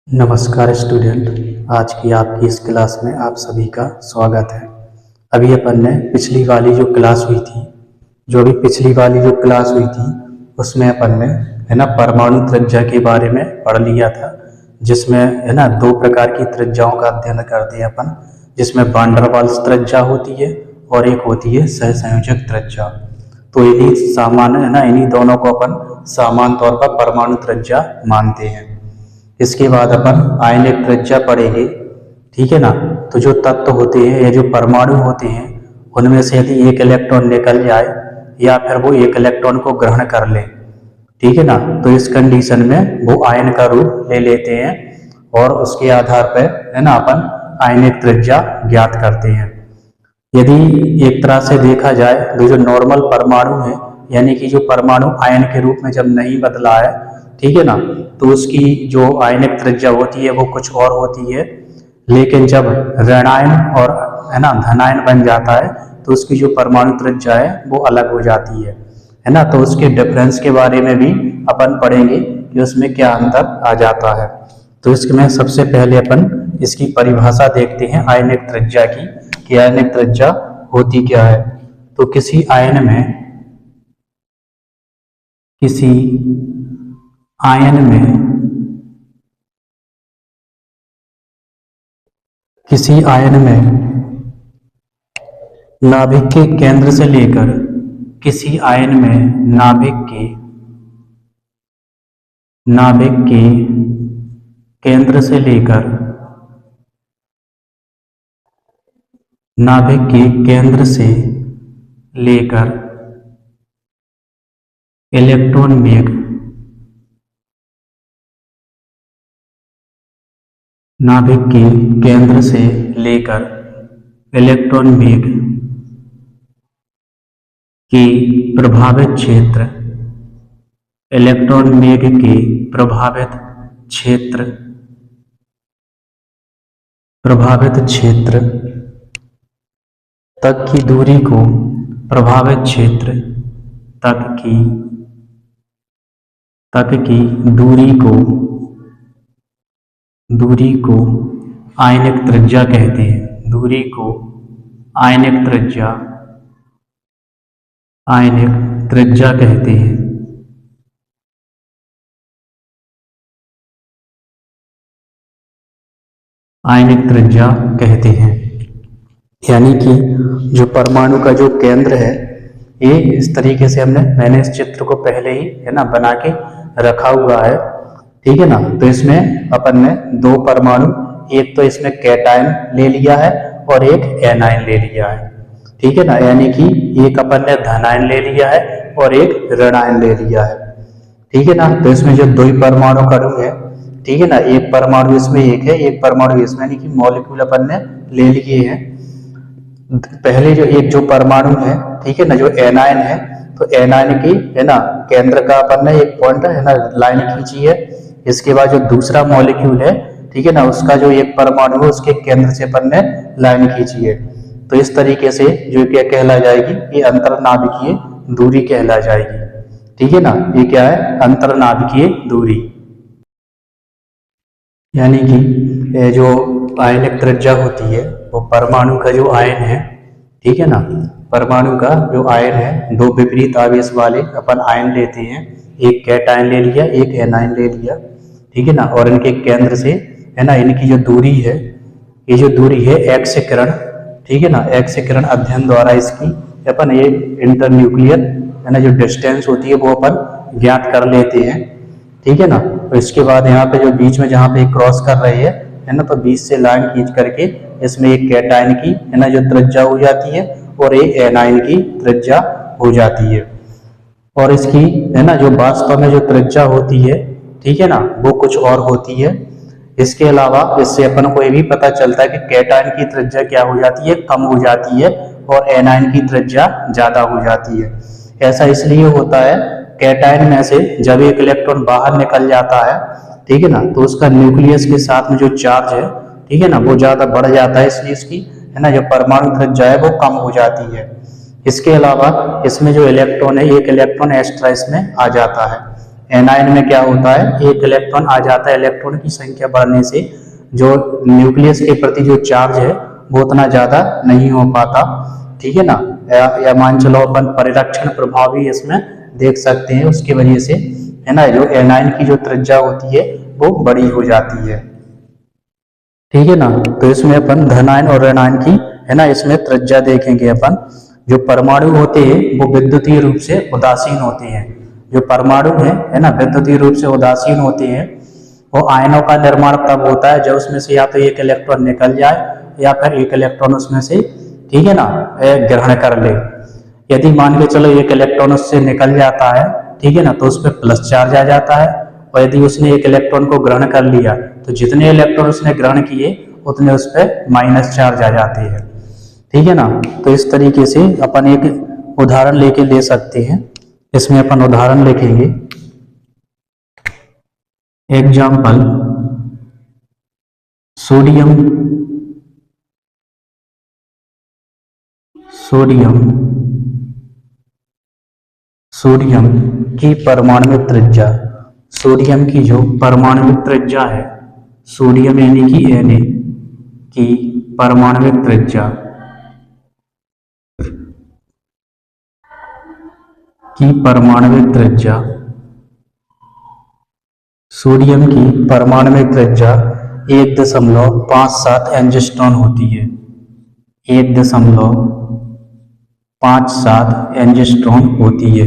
नमस्कार स्टूडेंट। आज की आपकी इस क्लास में आप सभी का स्वागत है। अभी अपन ने पिछली वाली जो क्लास हुई थी उसमें अपन ने परमाणु त्रिज्या के बारे में पढ़ लिया था, जिसमें दो प्रकार की त्रिज्याओं का अध्ययन करते हैं अपन, जिसमें वान डेर वाल्स त्रिज्या होती है और एक होती है सहसंयोजक त्रिज्या। तो इन्हीं दोनों को अपन समान तौर पर परमाणु त्रिज्या मानते हैं। इसके बाद अपन आयनिक त्रिज्या पढ़ेंगे, ठीक है ना। तो जो तत्व होते हैं या जो परमाणु होते हैं उनमें से यदि एक इलेक्ट्रॉन निकल जाए या फिर वो एक इलेक्ट्रॉन को ग्रहण कर ले, ठीक है ना, तो इस कंडीशन में वो आयन का रूप ले लेते हैं और उसके आधार पर अपन आयनिक त्रिज्या ज्ञात करते हैं। यदि एक तरह से देखा जाए तो जो नॉर्मल परमाणु है, यानी कि जो परमाणु आयन के रूप में जब नहीं बदला है, ठीक है ना, तो उसकी जो आयनिक त्रिज्या होती है वो कुछ और होती है। लेकिन जब ऋणायन और धनायन बन जाता है तो उसकी जो परमाणु त्रिज्या है वो अलग हो जाती है ना। तो उसके डिफरेंस के बारे में भी अपन पढ़ेंगे कि उसमें क्या अंतर आ जाता है। तो इसमें सबसे पहले अपन इसकी परिभाषा देखते हैं आयनिक त्रिज्या की, कि आयनिक त्रिज्या होती क्या है। तो किसी आयन में नाभिक के केंद्र से लेकर इलेक्ट्रॉन वेग के प्रभावित क्षेत्र तक की दूरी को आयनिक त्रिज्या कहते हैं। आयनिक त्रिज्या कहते हैं। यानी कि जो परमाणु का जो केंद्र है, ये इस तरीके से मैंने इस चित्र को पहले ही बना के रखा हुआ है, ठीक है ना। तो इसमें अपन ने दो परमाणु, एक तो इसमें कैटायन ले लिया है और एक एनायन ले लिया है, ठीक है ना। यानी कि एक अपन ने धनायन ले लिया है और एक ऋणायन ले लिया है, ठीक है ना। तो इसमें जो दो ही परमाणु का अणु है, ठीक है ना, एक परमाणु इसमें एक है, एक परमाणु इसमें, यानी कि मॉलिक्यूल अपन ने ले लिए हैं। पहले जो परमाणु है, ठीक है ना, जो एनायन है, तो एनायन की केंद्र का अपन ने एक पॉइंट लाइन खींची है। इसके बाद जो दूसरा मॉलिक्यूल है, ठीक है ना, उसका जो एक परमाणु है उसके केंद्र से अपन ने लाइन खींची है। तो इस तरीके से जो क्या कहला जाएगी, ये अंतरनाभिकीय दूरी कहला जाएगी, ठीक है ना। ये क्या है? अंतरनाभिकीय दूरी। यानी कि जो आयनिक त्रिज्या होती है वो परमाणु का जो आयन है, ठीक है ना, परमाणु का जो आयन है, दो विपरीत आवेश वाले अपन आयन लेते हैं, एक कैटायन ले लिया, एक एनायन ले लिया, ठीक है ना। और इनके केंद्र से इनकी जो दूरी है, ये जो दूरी है एक्स किरण, ठीक है ना, एक्स किरण अध्ययन द्वारा इसकी अपन ये इंटरन्यूक्लियर जो डिस्टेंस होती है वो अपन ज्ञात कर लेते हैं, ठीक है ना। तो इसके बाद यहाँ पे जो बीच में जहाँ पे क्रॉस कर रही है तो बीच से लाइन खींच करके इसमें एक कैटायन की जो त्रिज्या हो जाती है और एक एनायन की त्रिज्या हो जाती है। और इसकी जो वास्तव में जो त्रिज्या होती है, ठीक है ना, वो कुछ और होती है। इसके अलावा इससे अपन को ये भी पता चलता है कि कैटायन की त्रिज्या क्या हो जाती है, कम हो जाती है, और एनायन की त्रिज्या ज्यादा हो जाती है। ऐसा इसलिए होता है, कैटायन में से जब एक इलेक्ट्रॉन बाहर निकल जाता है, ठीक है ना, तो उसका न्यूक्लियस के साथ में जो चार्ज है, ठीक है ना, वो ज्यादा बढ़ जाता है, इसलिए इसकी जो परमाणु त्रिज्या है वो कम हो जाती है। इसके अलावा इसमें जो इलेक्ट्रॉन है, एक इलेक्ट्रॉन एक्स्ट्रा इसमें आ जाता है, एनायन में क्या होता है, एक इलेक्ट्रॉन आ जाता है, इलेक्ट्रॉन की संख्या बढ़ने से जो न्यूक्लियस के प्रति जो चार्ज है वो उतना ज्यादा नहीं हो पाता, ठीक है ना। या मान चलो अपन परिरक्षण प्रभाव भी इसमें देख सकते हैं, उसकी वजह से है ना जो एनायन की जो त्रिज्या होती है वो बड़ी हो जाती है, ठीक है ना। तो इसमें अपन धनायन और ऋणायन की है ना इसमें त्रिज्या देखेंगे अपन। जो परमाणु होते हैं वो विद्युतीय रूप से उदासीन होते हैं, जो परमाणु है ना विद्युतीय रूप से उदासीन होते हैं। वो आयनों का निर्माण तब होता है जब उसमें से या तो एक इलेक्ट्रॉन निकल जाए या फिर एक इलेक्ट्रॉन उसमें से, ठीक है ना, ग्रहण कर ले। यदि मान के चलो एक इलेक्ट्रॉन उससे निकल जाता है, ठीक है ना, तो उस पर प्लस चार्ज आ जाता है। और यदि उसने एक इलेक्ट्रॉन को ग्रहण कर लिया तो जितने इलेक्ट्रॉन उसने ग्रहण किए उतने उस पर माइनस चार्ज आ जाते हैं, ठीक है ना। तो इस तरीके से अपन एक उदाहरण लेके ले सकते हैं। इसमें अपन उदाहरण लिखेंगे, एग्जाम्पल सोडियम सोडियम की परमाणु त्रिज्या, सोडियम की जो परमाणु त्रिज्या है, सोडियम यानी कि Na की परमाणु त्रिज्या सोडियम की परमाणु त्रिज्या 1.57 एंगस्ट्रॉन होती है, 1.57 एंगस्ट्रॉन होती है।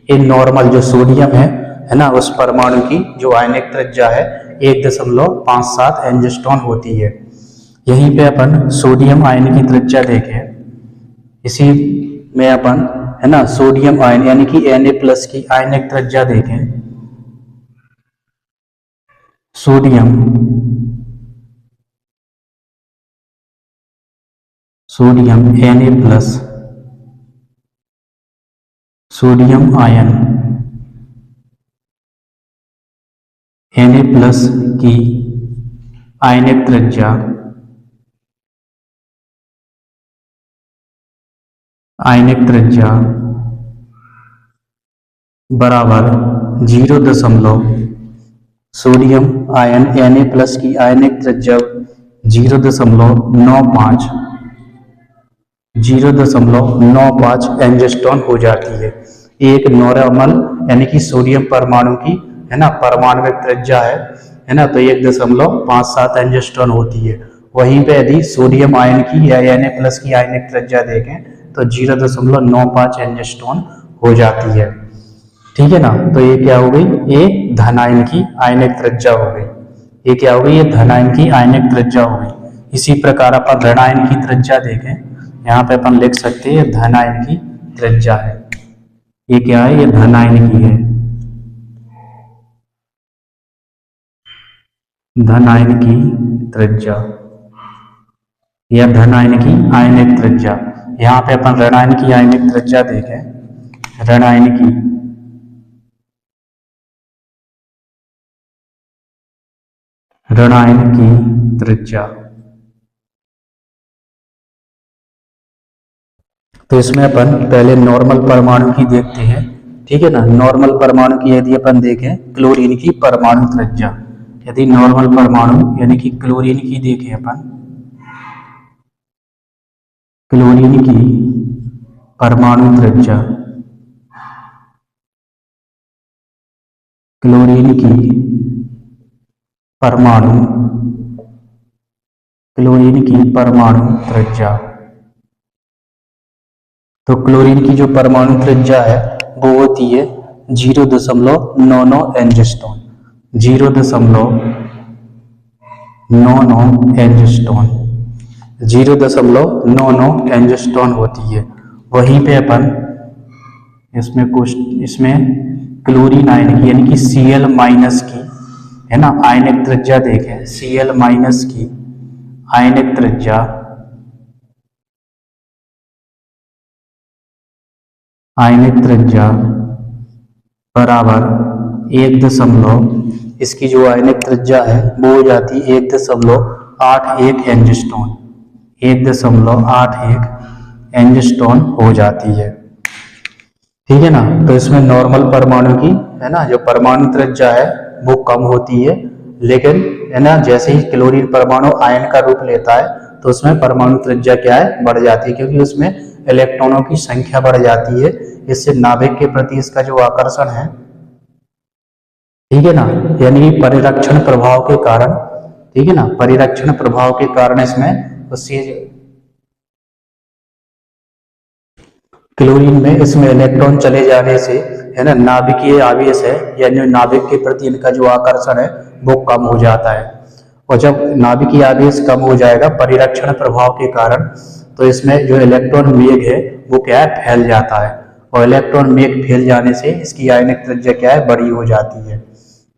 ये नॉर्मल जो सोडियम है ना उस परमाणु की जो आयनिक त्रिज्या है 1.57 एंगस्ट्रॉन होती है। यहीं पे अपन सोडियम आयन की त्रिज्या देखें, इसी में अपन है ना सोडियम आयन यानी कि Na प्लस की आयनिक त्रिज्या देखें। Sodium Na plus, sodium ion Na plus की आयनिक त्रिज्या बराबर 0. सोडियम आयन Na प्लस की आयनिक त्रिज्या 0.95 एंगस्ट्रॉन हो जाती है। एक नॉर्मल यानी कि सोडियम परमाणु की है ना परमाणु त्रिज्या है ना, तो 1.57 एंगस्ट्रॉन होती है। वहीं पे यदि सोडियम आयन की या Na प्लस की आयनिक त्रिज्या देखें तो 0.95 एंगस्ट्रॉन हो जाती है, ठीक है ना। तो ये क्या हो गई, ये धनायन की आयनिक त्रिज्या हो गई। ये क्या हो गई, ये धनायन की आयनिक त्रिज्या हो गई। इसी प्रकार अपन ऋणायन की त्रिज्या देखें, यहाँ पे अपन लिख सकते हैं धनायन की त्रिज्या है। ये क्या है, ये धनायन की है, धनायन की त्रिज्या या धनायन की आयनिक त्रिज्या। यहाँ पे अपन ऋणायन की आयनिक त्रिज्या देखें, ऋणायन की त्रिज्या। तो इसमें अपन पहले नॉर्मल परमाणु की देखते हैं, ठीक है ना। नॉर्मल परमाणु की यदि अपन देखें क्लोरीन की परमाणु त्रिज्या, यदि नॉर्मल परमाणु यानी कि क्लोरीन की देखें अपन, क्लोरीन की परमाणु त्रिज्या, क्लोरीन की परमाणु त्रिज्या। तो क्लोरीन की जो परमाणु त्रिज्या है वो होती है 0.99 एंगस्ट्रॉन, 0.99 एंगस्ट्रॉन, 0.99 एंगस्ट्रॉन होती है। वहीं पे अपन इसमें क्लोरीन आयन की यानी कि Cl माइनस की है ना आयनिक त्रिज्या देखें, Cl माइनस की आयनिक त्रिज्या बराबर 1 इसकी जो आयनिक त्रिज्या है वो हो जाती है 1.81 एंगस्ट्रॉन, 1.81 एंगस्ट्रॉन हो जाती है, ठीक है ना। तो इसमें नॉर्मल परमाणु की है ना जो परमाणु त्रिज्या है वो कम होती है, लेकिन है ना जैसे ही क्लोरीन परमाणु आयन का रूप लेता है तो उसमें परमाणु त्रिज्या क्या है, बढ़ जाती है, क्योंकि उसमें इलेक्ट्रॉनों की संख्या बढ़ जाती है। इससे नाभिक के प्रति इसका जो आकर्षण है, ठीक है ना, यानी परिरक्षण प्रभाव के कारण, ठीक है ना, परिरक्षण प्रभाव के कारण इसमें उससे क्लोरीन में इसमें इलेक्ट्रॉन चले जाने से है ना नाभिकीय आवेश है यानी नाभिक के प्रति इनका जो आकर्षण है वो कम हो जाता है। और जब नाभिकीय आवेश कम हो जाएगा परिरक्षण प्रभाव के कारण, तो इसमें जो इलेक्ट्रॉन मेघ है वो क्या है, फैल जाता है, और इलेक्ट्रॉन मेघ फैल जाने से इसकी आयनिक त्रिज्या क्या है, बड़ी हो जाती है।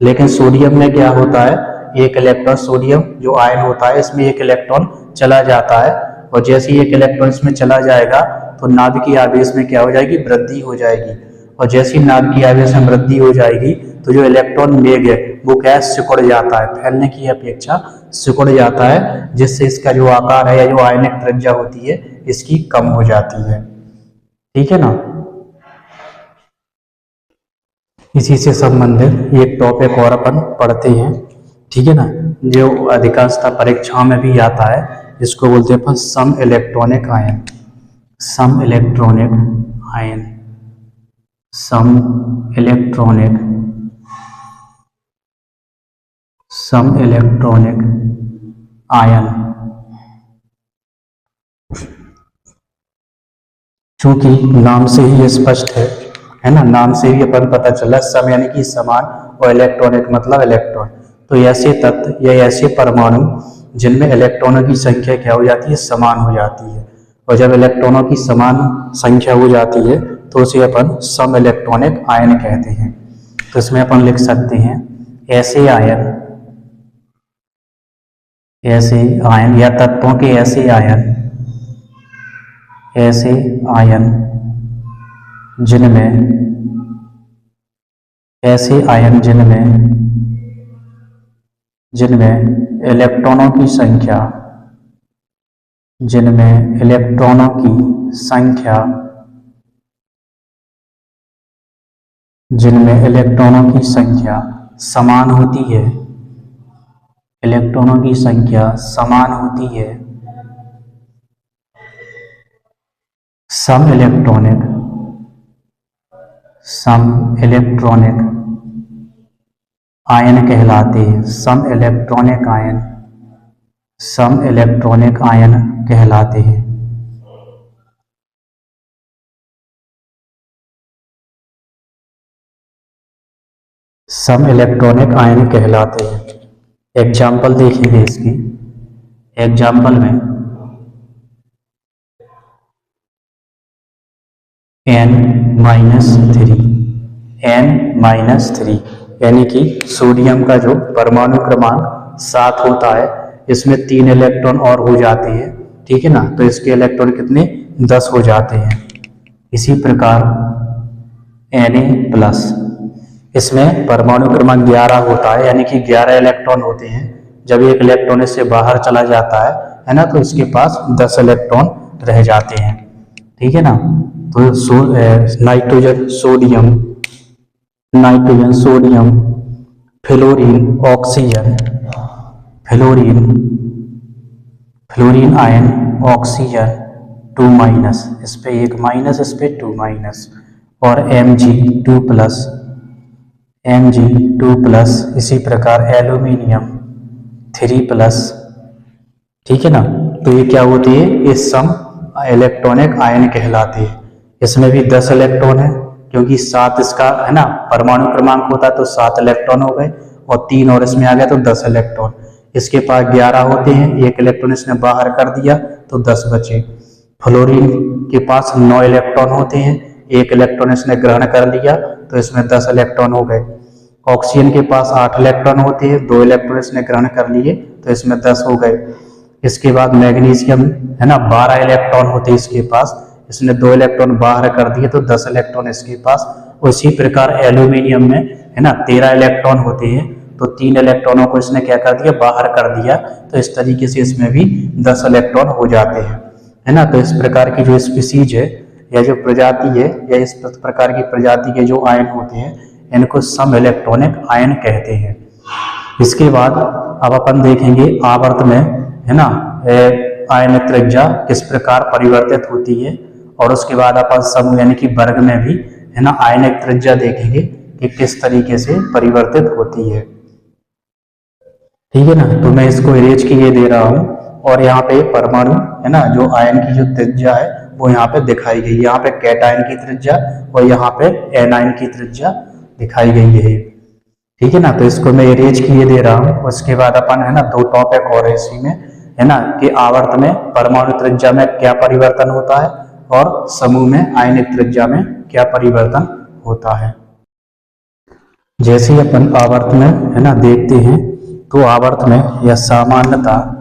लेकिन सोडियम में क्या होता है, एक इलेक्ट्रॉन, सोडियम जो आयन होता है इसमें एक इलेक्ट्रॉन चला जाता है, और जैसे ही एक इलेक्ट्रॉन इसमें चला जाएगा तो नाभिकीय आवेश में क्या हो जाएगी, वृद्धि हो जाएगी, और जैसी नाभिकीय आवेश में वृद्धि हो जाएगी तो जो इलेक्ट्रॉन मेघ है वो क्या है, सिकुड़ जाता है, फैलने की अपेक्षा सिकुड़ जाता है, जिससे इसका जो आकार है या जो आयनिक त्रिज्या होती है इसकी कम हो जाती है। ठीक है ना। इसी से संबंधित एक टॉपिक और अपन पढ़ते हैं, ठीक है ना, जो अधिकांशतः परीक्षाओं में भी आता है, इसको बोलते हैं अपन सम इलेक्ट्रॉनिक आयन। सम इलेक्ट्रॉनिक आयन, सम इलेक्ट्रॉनिक, सम इलेक्ट्रॉनिक आयन। चूंकि नाम से ही स्पष्ट है ना, नाम से ही अपन पता चला, सम यानी कि समान और इलेक्ट्रॉनिक मतलब इलेक्ट्रॉन। तो ऐसे तत्व या ऐसे परमाणु जिनमें इलेक्ट्रॉनों की संख्या क्या हो जाती है, समान हो जाती है, और जब इलेक्ट्रॉनों की समान संख्या हो जाती है तो उसे अपन सम इलेक्ट्रॉनिक आयन कहते हैं। तो इसमें अपन लिख सकते हैं ऐसे आयन, ऐसे आयन या तत्वों के ऐसे आयन, ऐसे आयन जिनमें, ऐसे आयन जिनमें, जिनमें इलेक्ट्रॉनों की संख्या, जिनमें इलेक्ट्रॉनों की संख्या, जिनमें इलेक्ट्रॉनों की संख्या समान होती है, इलेक्ट्रॉनों की संख्या समान होती है, सम इलेक्ट्रॉनिक, सम इलेक्ट्रॉनिक आयन कहलाते हैं। सम इलेक्ट्रॉनिक आयन, सम इलेक्ट्रॉनिक आयन कहलाते हैं। सम इलेक्ट्रॉनिक आयन कहलाते हैं। एग्जाम्पल देखेंगे इसकी। एग्जाम्पल में N-3, N-3 यानी कि सोडियम का जो परमाणु क्रमांक 7 होता है, इसमें 3 इलेक्ट्रॉन और हो जाते हैं, ठीक है ना, तो इसके इलेक्ट्रॉन कितने, 10 हो जाते हैं। इसी प्रकार Na+, इसमें परमाणु क्रमांक 11 होता है, यानी कि 11 इलेक्ट्रॉन होते हैं। जब एक इलेक्ट्रॉन इससे बाहर चला जाता है ना, तो इसके पास 10 इलेक्ट्रॉन रह जाते हैं, ठीक है ना। तो nitrogen, sodium, nitrogen, sodium, fluorine, oxygen, fluorine, fluorine ion, oxygen 2-, इस पे 1-, इस पे 2-, और Mg2+, Mg2+, इसी प्रकार एल्यूमिनियम 3+, ठीक है ना। तो ये क्या होती है, ये सम इलेक्ट्रॉनिक आयन कहलाते हैं। इसमें भी 10 इलेक्ट्रॉन है, क्योंकि 7 इसका है ना परमाणु क्रमांक होता है, तो 7 इलेक्ट्रॉन हो गए, और 3 और इसमें आ गया तो 10 इलेक्ट्रॉन। इसके पास 11 होते हैं, एक इलेक्ट्रॉन इसने बाहर कर दिया तो 10 बचे। फ्लोरीन के पास 9 इलेक्ट्रॉन होते हैं, एक इलेक्ट्रॉन इसने ग्रहण कर लिया तो इसमें 10 इलेक्ट्रॉन हो गए। ऑक्सीजन के पास 8 इलेक्ट्रॉन होते हैं, 2 इलेक्ट्रॉन इसने ग्रहण कर लिए तो इसमें 10 हो गए। इसके बाद मैग्नीशियम है ना, 12 इलेक्ट्रॉन होते हैं इसके पास, इसने 2 इलेक्ट्रॉन बाहर कर दिए तो 10 इलेक्ट्रॉन इसके पास। उसी प्रकार एल्यूमिनियम में है ना 13 इलेक्ट्रॉन होते हैं, तो 3 इलेक्ट्रॉनों को इसने क्या कर दिया, बाहर कर दिया, तो इस तरीके से इसमें भी 10 इलेक्ट्रॉन हो जाते हैं, है ना। तो इस प्रकार की जो स्पीसीज है या जो प्रजाति है, या इस प्रकार की प्रजाति के जो आयन होते हैं, इनको सम इलेक्ट्रॉनिक आयन कहते हैं। इसके बाद अब अपन देखेंगे आवर्त में, है ना, आयनिक त्रिज्या किस प्रकार परिवर्तित होती है, और उसके बाद अपन समूह यानी कि वर्ग में भी, है ना, आयनिक त्रिज्या देखेंगे कि किस तरीके से परिवर्तित होती है। ठीक है ना, तो मैं इसको इरेज किए दे रहा हूं, और यहाँ पे परमाणु, है ना, जो आयन की जो त्रिज्या है वो यहाँ पे दिखाई गई। यहाँ पे कैटायन की त्रिज्या और यहाँ पे एनायन की त्रिज्या दिखाई गई है। ठीक है ना, तो इसको मैं इरेज किए दे रहा हूँ। उसके बाद अपन, है ना, दो टॉपिक और है इसी में, है ना, कि आवर्त में परमाणु त्रिज्या में क्या परिवर्तन होता है और समूह में आयनिक त्रिज्या में क्या परिवर्तन होता है। जैसे अपन आवर्त में, है ना, देखते हैं, तो आवर्त में या सामान्यतः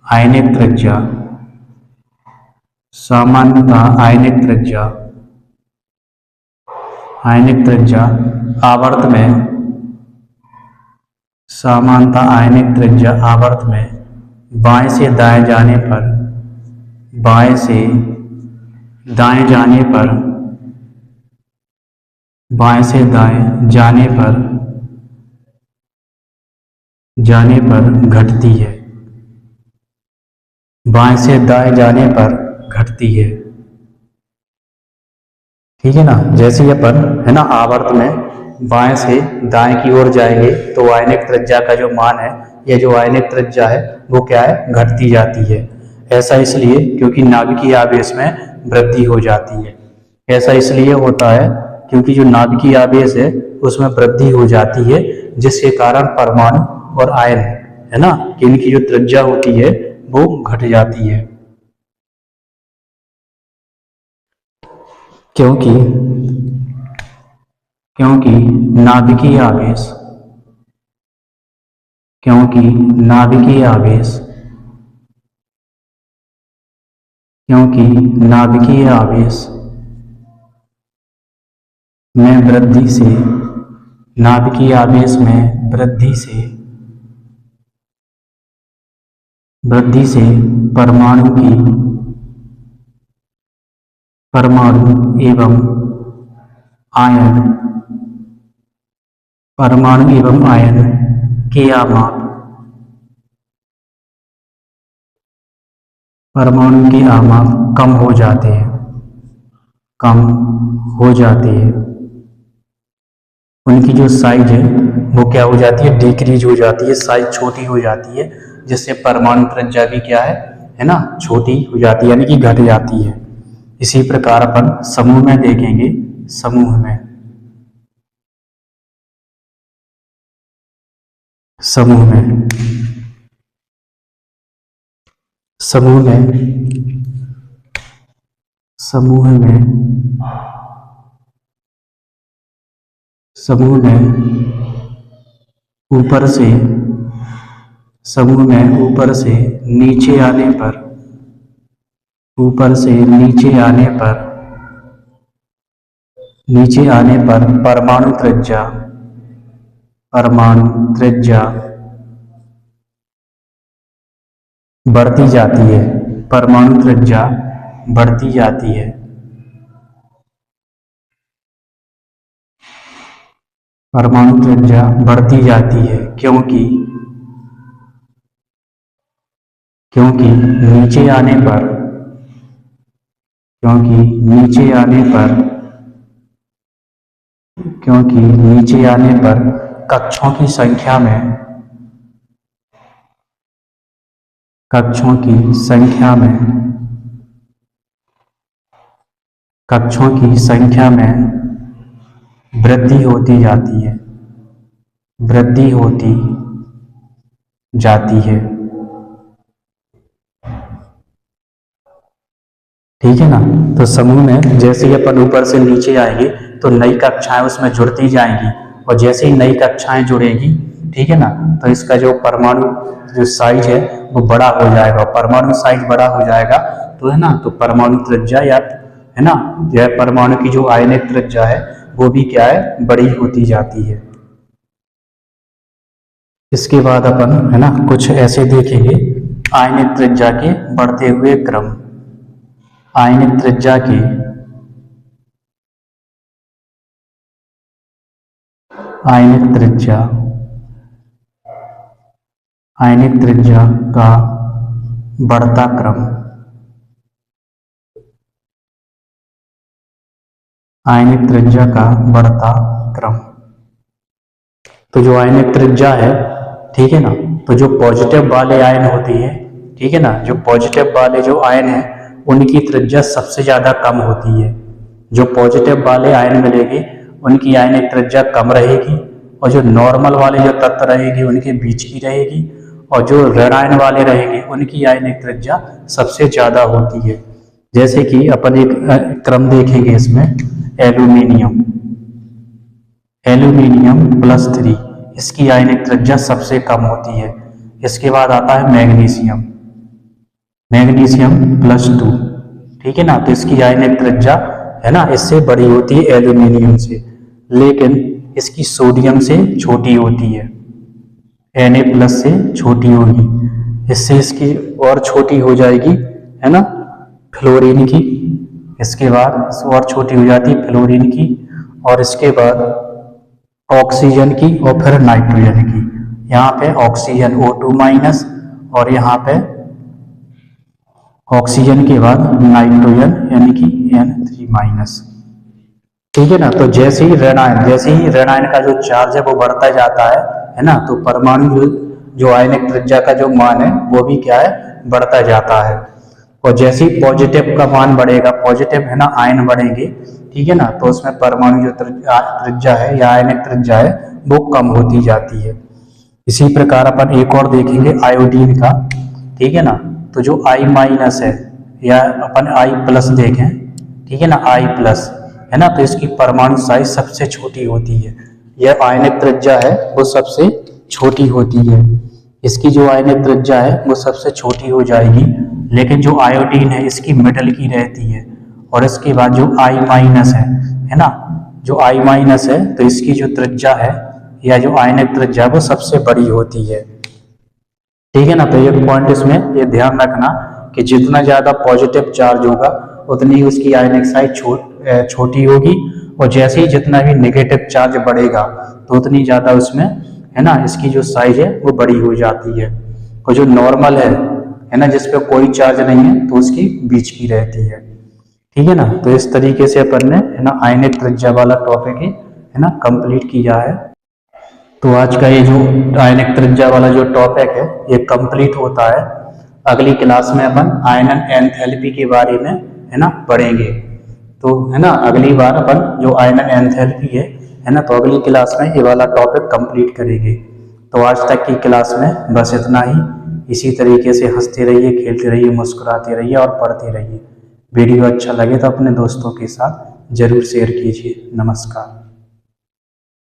आयनिक त्रिज्या, आवर्त में, सामान्यतः आयनिक त्रिज्या आवर्त में बाएं से दाएं जाने पर, बाएं से दाएं जाने पर, बाएं से दाएं जाने पर घटती है, बाएं से दाएं जाने पर घटती है। ठीक है ना, जैसे ही अपन, है ना, आवर्त में बाएं से दाएं की ओर जाएंगे तो आयनिक त्रिज्या का जो मान है, या जो आयनिक त्रिज्या है वो क्या है, घटती जाती है। ऐसा इसलिए क्योंकि नाभिकीय आवेश में वृद्धि हो जाती है। ऐसा इसलिए होता है क्योंकि जो नाभिकीय आवेश है उसमें वृद्धि हो जाती है, जिसके कारण परमाणु और आयन, है ना, कि इनकी जो त्रिज्या होती है वो घट जाती है। क्योंकि नाभिकीय आवेश, में वृद्धि से, नाभिकीय आवेश में वृद्धि से परमाणु एवं आयन के आमाप, परमाणु के आमाप कम हो जाते हैं, उनकी जो साइज है वो क्या हो जाती है, डिक्रीज हो जाती है, साइज छोटी हो जाती है, जिससे परमाणु त्रिज्या भी क्या है ना, छोटी हो जाती है, यानी कि घट जाती है। इसी प्रकार अपन समूह में देखेंगे, समूह में ऊपर से नीचे आने पर परमाणु त्रिज्या बढ़ती जाती है, परमाणु त्रिज्या बढ़ती जाती है। परमाणु त्रिज्या बढ़ती जाती है क्योंकि नीचे आने पर कक्षों की संख्या में वृद्धि होती जाती है। ठीक है ना, तो समूह में जैसे ही अपन ऊपर से नीचे आएंगे तो नई कक्षाएं उसमें जुड़ती जाएंगी, और जैसे ही नई कक्षाएं जुड़ेगी, ठीक है ना, तो इसका जो परमाणु जो साइज है वो बड़ा हो जाएगा। परमाणु साइज बड़ा हो जाएगा तो, है ना, तो परमाणु त्रिज्या, या है ना, यह परमाणु की जो आयनिक त्रिज्या है वो भी क्या है, बड़ी होती जाती है। इसके बाद अपन, है ना, कुछ ऐसे देखेंगे आयनिक त्रिज्या के बढ़ते हुए क्रम, आयनिक त्रिज्या के आयनिक त्रिज्या का बढ़ता क्रम, आयनिक त्रिज्या का बढ़ता क्रम। तो जो आयनिक त्रिज्या है, ठीक है ना, तो जो पॉजिटिव वाले आयन होती है, ठीक है ना, जो पॉजिटिव वाले जो आयन है उनकी त्रिज्या सबसे ज्यादा कम होती है। जो पॉजिटिव वाले आयन मिलेंगे उनकी आयनिक त्रिज्या कम रहेगी, और जो नॉर्मल वाले जो तत्व रहेगी उनके बीच की रहेगी, और जो ऋण आयन वाले रहेंगे उनकी आयनिक त्रिज्या सबसे ज्यादा होती है। जैसे कि अपन एक क्रम देखेंगे इसमें, एल्यूमिनियम +3, इसकी आयनिक त्रिज्या सबसे कम होती है। इसके बाद आता है मैग्नीशियम +2, ठीक है ना, तो इसकी आयनिक त्रिज्या है ना इससे बड़ी होती है एल्यूमिनियम से, लेकिन इसकी सोडियम से छोटी होती है, Na+ से छोटी होगी। इससे इसकी और छोटी हो जाएगी, है ना, फ्लोरीन की। इसके बाद और छोटी हो जाती है फ्लोरीन की, और इसके बाद ऑक्सीजन की, और फिर नाइट्रोजन की। यहाँ पे ऑक्सीजन O2- और यहाँ पे ऑक्सीजन के बाद नाइट्रोजन यानी कि N3-। ठीक है ना, तो जैसे ही ऋण आयन का जो चार्ज है वो बढ़ता जाता है ना, तो परमाणु जो आयनिक त्रिज्या का जो मान है वो भी क्या है, बढ़ता जाता है। और जैसे ही पॉजिटिव का मान बढ़ेगा, पॉजिटिव है ना आयन बढ़ेंगे, ठीक है ना, तो उसमें परमाणु जो त्रिज्या है या आयनिक त्रिज्या है वो कम होती जाती है। इसी प्रकार अपन एक और देखेंगे आयोडीन का, ठीक है ना, तो जो I- है या अपन I+ देखें, ठीक है ना, I+ है ना, तो इसकी परमाणु साइज सबसे छोटी होती है। यह आयनिक त्रिज्या है वो सबसे छोटी होती है, इसकी जो आयनिक त्रिज्या है वो सबसे छोटी हो जाएगी। लेकिन जो आयोडीन है इसकी मिडल की रहती है। और इसके बाद जो I- है ना, जो I- है तो इसकी जो त्रिज्या है या जो आयनिक त्रिज्या वो सबसे बड़ी होती है। ठीक है ना, तो एक पॉइंट इसमें ये ध्यान रखना कि जितना ज्यादा पॉजिटिव चार्ज होगा उतनी उसकी आयनिक साइज छोटी होगी, और जैसे ही जितना भी नेगेटिव चार्ज बढ़ेगा तो उतनी ज्यादा उसमें है ना इसकी जो साइज है वो बड़ी हो जाती है। और जो नॉर्मल है ना, जिसपे कोई चार्ज नहीं है तो उसकी बीच की रहती है। ठीक है ना, तो इस तरीके से अपन ने है ना आयनिक त्रिज्या वाला टॉपिक है ना कंप्लीट किया है। तो आज का ये जो आयनिक त्रिज्या वाला जो टॉपिक है ये कंप्लीट होता है। अगली क्लास में अपन आयनन एंथैल्पी के बारे में है ना पढ़ेंगे। तो है ना अगली बार अपन जो आयनन एंथैल्पी है ना, तो अगली क्लास में ये वाला टॉपिक कंप्लीट करेंगे। तो आज तक की क्लास में बस इतना ही। इसी तरीके से हंसते रहिए, खेलते रहिए, मुस्कुराते रहिए और पढ़ते रहिए। वीडियो अच्छा लगे तो अपने दोस्तों के साथ जरूर शेयर कीजिए। नमस्कार।